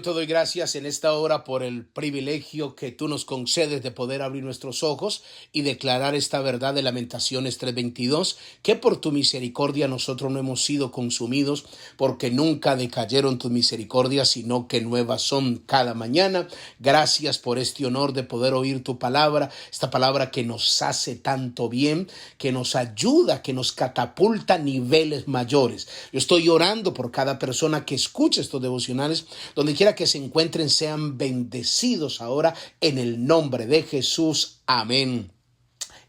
te doy gracias en esta hora por el privilegio que tú nos concedes de poder abrir nuestros ojos y declarar esta verdad de Lamentaciones 3:22, que por tu misericordia nosotros no hemos sido consumidos, porque nunca decayeron tus misericordias, sino que nuevas son cada mañana. Gracias por este honor de poder oír tu palabra, esta palabra que nos hace tanto bien, que nos ayuda, que nos catapulta a niveles mayores. Yo estoy orando por cada persona que escuche estos devocionales, donde quiera que se encuentren, sean bendecidos ahora en el nombre de Jesús. Amén.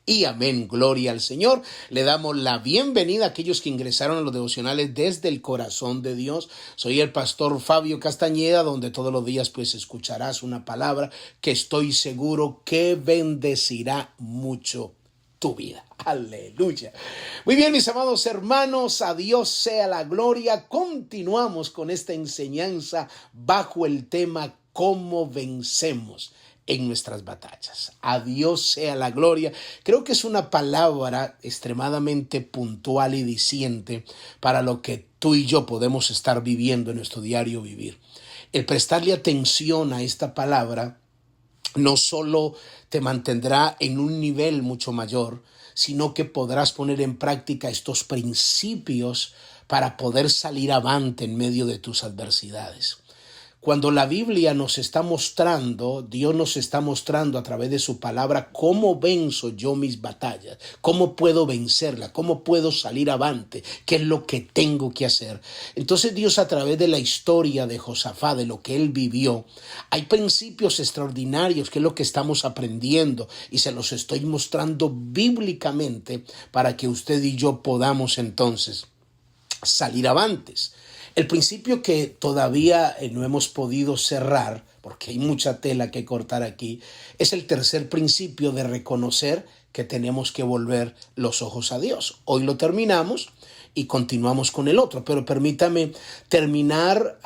Y amén, gloria al Señor. Le damos la bienvenida a aquellos que ingresaron a los devocionales desde el corazón de Dios. Soy el pastor Fabio Castañeda, donde todos los días pues escucharás una palabra que estoy seguro que bendecirá mucho tu vida. Aleluya. Muy bien, mis amados hermanos, a Dios sea la gloria. Continuamos con esta enseñanza bajo el tema ¿cómo vencemos en nuestras batallas? A Dios sea la gloria. Creo que es una palabra extremadamente puntual y diciente para lo que tú y yo podemos estar viviendo en nuestro diario vivir. El prestarle atención a esta palabra no solo te mantendrá en un nivel mucho mayor, sino que podrás poner en práctica estos principios para poder salir avante en medio de tus adversidades. Cuando la Biblia nos está mostrando, Dios nos está mostrando a través de su palabra cómo venzo yo mis batallas, cómo puedo vencerla, cómo puedo salir avante, qué es lo que tengo que hacer. Entonces Dios, a través de la historia de Josafat, de lo que él vivió, hay principios extraordinarios que es lo que estamos aprendiendo y se los estoy mostrando bíblicamente para que usted y yo podamos entonces salir avantes. El principio que todavía no hemos podido cerrar, porque hay mucha tela que cortar aquí, es el tercer principio de reconocer que tenemos que volver los ojos a Dios. Hoy lo terminamos y continuamos con el otro, pero permítame terminar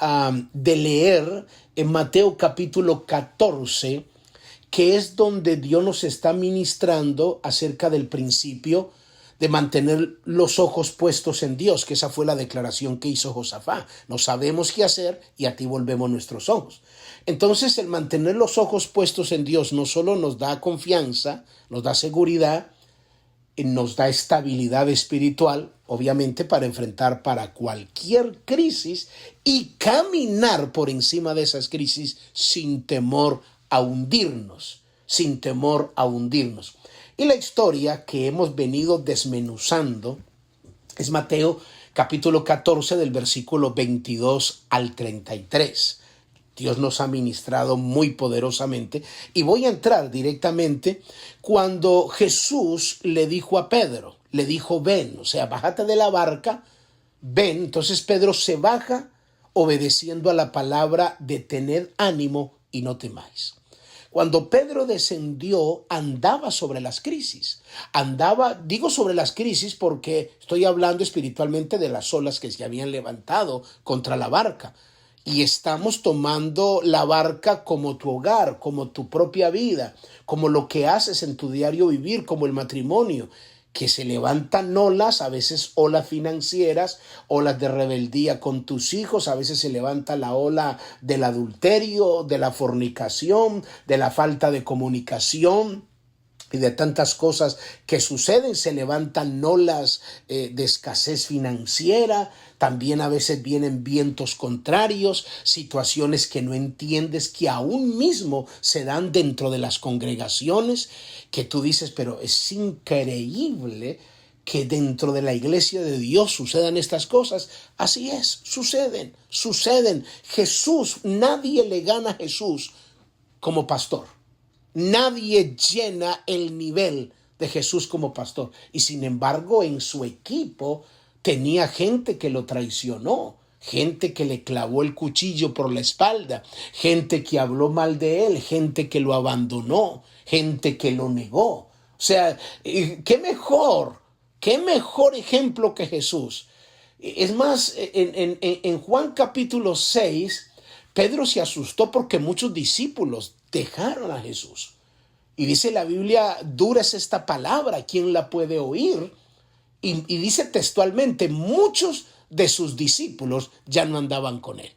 de leer en Mateo capítulo 14, que es donde Dios nos está ministrando acerca del principio de mantener los ojos puestos en Dios, que esa fue la declaración que hizo Josafat. No sabemos qué hacer y a ti volvemos nuestros ojos. Entonces, el mantener los ojos puestos en Dios no solo nos da confianza, nos da seguridad, nos da estabilidad espiritual, obviamente para cualquier crisis y caminar por encima de esas crisis sin temor a hundirnos, sin temor a hundirnos. Y la historia que hemos venido desmenuzando es Mateo capítulo 14 del versículo 22 al 33. Dios nos ha ministrado muy poderosamente y voy a entrar directamente cuando Jesús le dijo a Pedro, le dijo ven, o sea, bájate de la barca, ven. Entonces Pedro se baja obedeciendo a la palabra de tened ánimo y no temáis. Cuando Pedro descendió, andaba sobre las crisis. Digo sobre las crisis porque estoy hablando espiritualmente de las olas que se habían levantado contra la barca. Y estamos tomando la barca como tu hogar, como tu propia vida, como lo que haces en tu diario vivir, como el matrimonio, que se levantan olas, a veces olas financieras, olas de rebeldía con tus hijos, a veces se levanta la ola del adulterio, de la fornicación, de la falta de comunicación y de tantas cosas que suceden. Se levantan olas de escasez financiera, también a veces vienen vientos contrarios, situaciones que no entiendes que aún mismo se dan dentro de las congregaciones, que tú dices, pero es increíble que dentro de la iglesia de Dios sucedan estas cosas. Así es, suceden. Jesús, nadie le gana a Jesús como pastor. Nadie llena el nivel de Jesús como pastor. Y sin embargo, en su equipo tenía gente que lo traicionó, gente que le clavó el cuchillo por la espalda, gente que habló mal de él, gente que lo abandonó, gente que lo negó. O sea, qué mejor ejemplo que Jesús. Es más, en Juan capítulo 6, Pedro se asustó porque muchos discípulos dejaron a Jesús. Y dice la Biblia, dura es esta palabra, ¿quién la puede oír? Y dice textualmente, muchos de sus discípulos ya no andaban con él.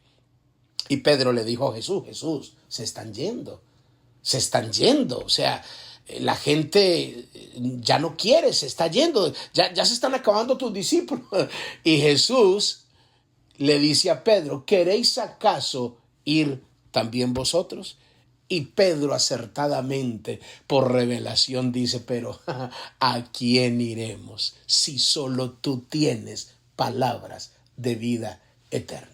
Y Pedro le dijo a Jesús, Jesús, se están yendo, o sea, la gente ya no quiere, se está yendo, ya se están acabando tus discípulos. Y Jesús le dice a Pedro, ¿queréis acaso ir también vosotros? Y Pedro acertadamente, por revelación, dice, pero ¿a quién iremos si solo tú tienes palabras de vida eterna?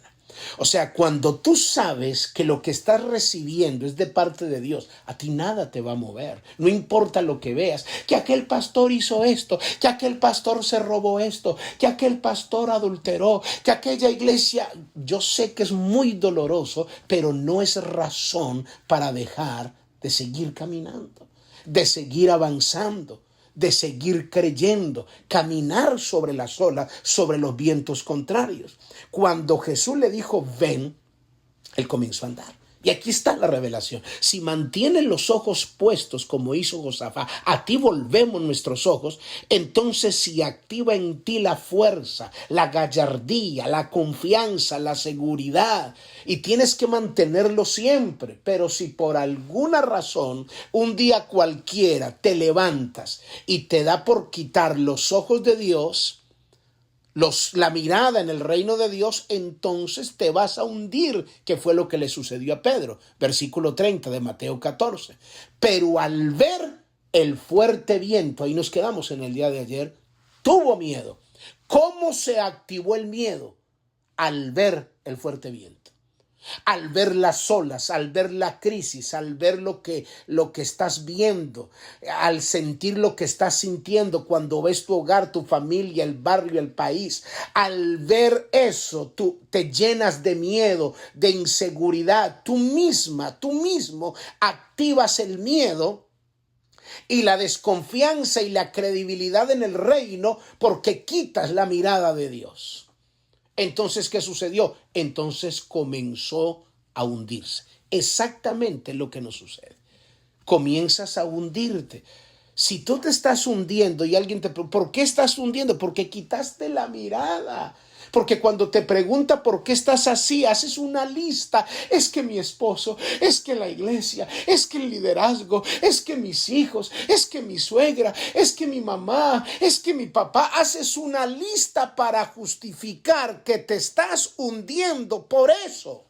O sea, cuando tú sabes que lo que estás recibiendo es de parte de Dios, a ti nada te va a mover. No importa lo que veas, que aquel pastor hizo esto, que aquel pastor se robó esto, que aquel pastor adulteró, que aquella iglesia. Yo sé que es muy doloroso, pero no es razón para dejar de seguir caminando, de seguir avanzando, de seguir creyendo, caminar sobre las olas, sobre los vientos contrarios. Cuando Jesús le dijo, ven, él comenzó a andar. Y aquí está la revelación. Si mantienes los ojos puestos como hizo Josafat, a ti volvemos nuestros ojos, entonces si activa en ti la fuerza, la gallardía, la confianza, la seguridad, y tienes que mantenerlo siempre. Pero si por alguna razón un día cualquiera te levantas y te da por quitar los ojos de Dios, la mirada en el reino de Dios, entonces te vas a hundir, que fue lo que le sucedió a Pedro. Versículo 30 de Mateo 14. Pero al ver el fuerte viento, ahí nos quedamos en el día de ayer, tuvo miedo. ¿Cómo se activó el miedo? Al ver el fuerte viento. Al ver las olas, al ver la crisis, al ver lo que estás viendo, al sentir lo que estás sintiendo cuando ves tu hogar, tu familia, el barrio, el país, al ver eso, tú te llenas de miedo, de inseguridad, tú mismo activas el miedo y la desconfianza y la credibilidad en el reino porque quitas la mirada de Dios. Entonces, ¿qué sucedió? Entonces comenzó a hundirse. Exactamente lo que nos sucede. Comienzas a hundirte. Si tú te estás hundiendo y alguien te pregunta, ¿por qué estás hundiendo? Porque quitaste la mirada. Porque cuando te pregunta por qué estás así, haces una lista. Es que mi esposo, es que la iglesia, es que el liderazgo, es que mis hijos, es que mi suegra, es que mi mamá, es que mi papá. Haces una lista para justificar que te estás hundiendo por eso.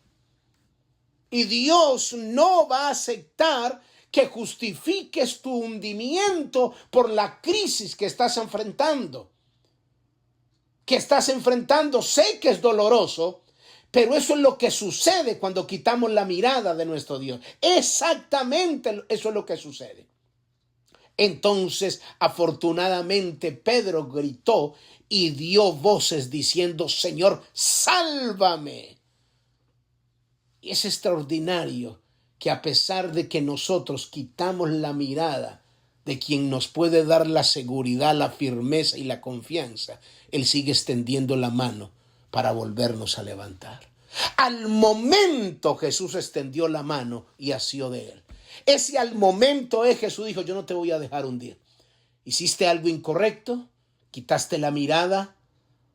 Y Dios no va a aceptar que justifiques tu hundimiento por la crisis que estás enfrentando. Sé que es doloroso, pero eso es lo que sucede cuando quitamos la mirada de nuestro Dios. Exactamente eso es lo que sucede. Entonces, afortunadamente, Pedro gritó y dio voces diciendo, Señor, sálvame. Y es extraordinario que a pesar de que nosotros quitamos la mirada de quien nos puede dar la seguridad, la firmeza y la confianza, Él sigue extendiendo la mano para volvernos a levantar. Al momento Jesús extendió la mano y asió de él. Ese al momento Jesús dijo, yo no te voy a dejar hundir. Hiciste algo incorrecto, quitaste la mirada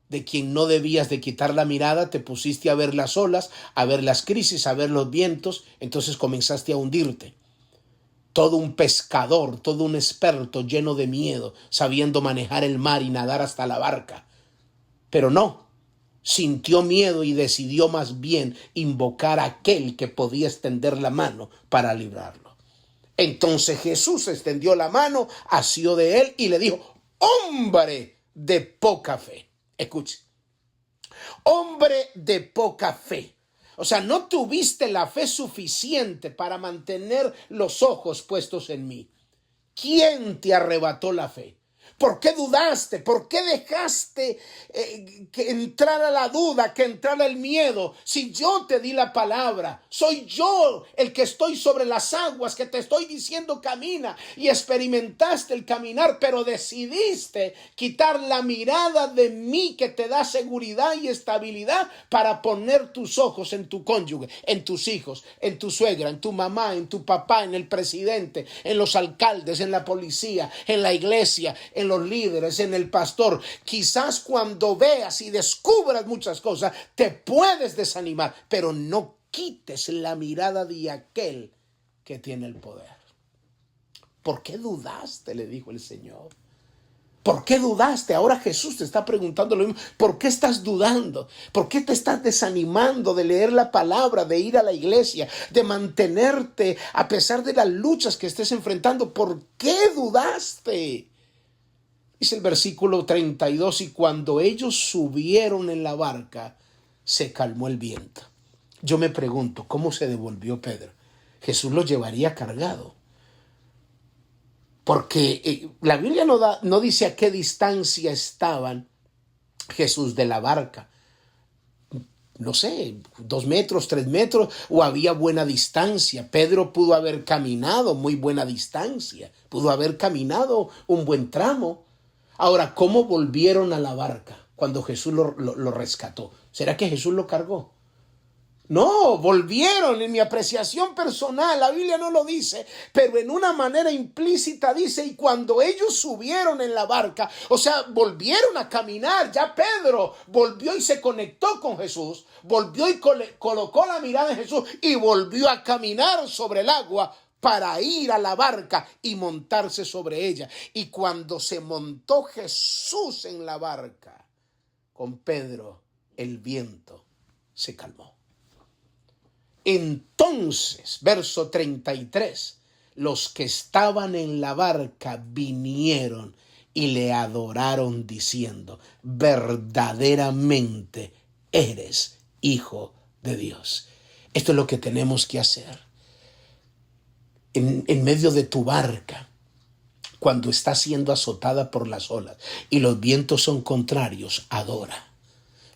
de quien no debías de quitar la mirada, te pusiste a ver las olas, a ver las crisis, a ver los vientos, entonces comenzaste a hundirte. Todo un pescador, todo un experto lleno de miedo, sabiendo manejar el mar y nadar hasta la barca. Pero no, sintió miedo y decidió más bien invocar a aquel que podía extender la mano para librarlo. Entonces Jesús extendió la mano, asió de él y le dijo, hombre de poca fe. Escuche, hombre de poca fe. O sea, no tuviste la fe suficiente para mantener los ojos puestos en mí. ¿Quién te arrebató la fe? ¿Por qué dudaste? ¿Por qué dejaste que entrara la duda, que entrara el miedo? Si yo te di la palabra, soy yo el que estoy sobre las aguas, que te estoy diciendo camina, y experimentaste el caminar, pero decidiste quitar la mirada de mí que te da seguridad y estabilidad para poner tus ojos en tu cónyuge, en tus hijos, en tu suegra, en tu mamá, en tu papá, en el presidente, en los alcaldes, en la policía, en la iglesia, en los líderes, en el pastor. Quizás cuando veas y descubras muchas cosas te puedes desanimar, pero no quites la mirada de aquel que tiene el poder. ¿Por qué dudaste?, le dijo el Señor. ¿Por qué dudaste? Ahora Jesús te está preguntando lo mismo. ¿Por qué estás dudando? ¿Por qué te estás desanimando de leer la palabra, de ir a la iglesia, de mantenerte a pesar de las luchas que estés enfrentando? ¿Por qué dudaste? Dice el versículo 32, y cuando ellos subieron en la barca, se calmó el viento. Yo me pregunto, ¿cómo se devolvió Pedro? Jesús lo llevaría cargado. Porque la Biblia no dice a qué distancia estaban Jesús de la barca. No sé, 2 metros, 3 metros, o había buena distancia. Pedro pudo haber caminado muy buena distancia, pudo haber caminado un buen tramo. Ahora, ¿cómo volvieron a la barca cuando Jesús lo rescató? ¿Será que Jesús lo cargó? No, volvieron. En mi apreciación personal, la Biblia no lo dice, pero en una manera implícita dice, y cuando ellos subieron en la barca, o sea, volvieron a caminar. Ya Pedro volvió y se conectó con Jesús, volvió y colocó la mirada en Jesús y volvió a caminar sobre el agua para ir a la barca y montarse sobre ella. Y cuando se montó Jesús en la barca con Pedro, el viento se calmó. Entonces, verso 33, los que estaban en la barca vinieron y le adoraron diciendo, verdaderamente eres Hijo de Dios. Esto es lo que tenemos que hacer. En medio de tu barca, cuando está siendo azotada por las olas y los vientos son contrarios, adora,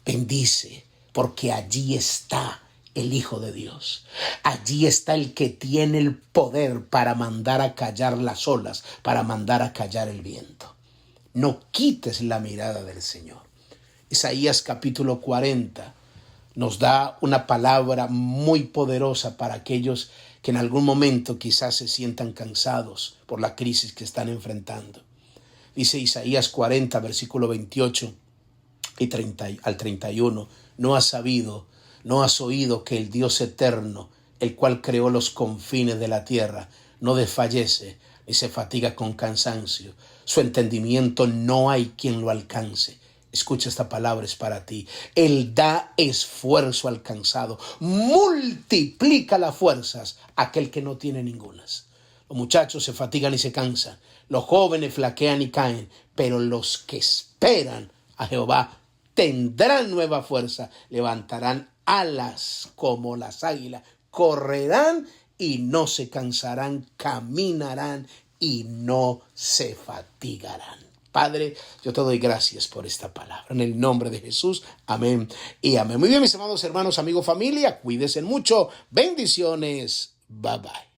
bendice, porque allí está el Hijo de Dios. Allí está el que tiene el poder para mandar a callar las olas, para mandar a callar el viento. No quites la mirada del Señor. Isaías capítulo 40 nos da una palabra muy poderosa para aquellos que en algún momento quizás se sientan cansados por la crisis que están enfrentando. Dice Isaías 40, versículo 28 y 30 al 31, no has oído que el Dios eterno, el cual creó los confines de la tierra, no desfallece ni se fatiga con cansancio. Su entendimiento no hay quien lo alcance. Escucha, esta palabra es para ti. Él da esfuerzo al cansado, multiplica las fuerzas a aquel que no tiene ningunas. Los muchachos se fatigan y se cansan, los jóvenes flaquean y caen, pero los que esperan a Jehová tendrán nueva fuerza, levantarán alas como las águilas, correrán y no se cansarán, caminarán y no se fatigarán. Padre, yo te doy gracias por esta palabra. En el nombre de Jesús, amén y amén. Muy bien, mis amados hermanos, amigos, familia, cuídense mucho. Bendiciones. Bye bye.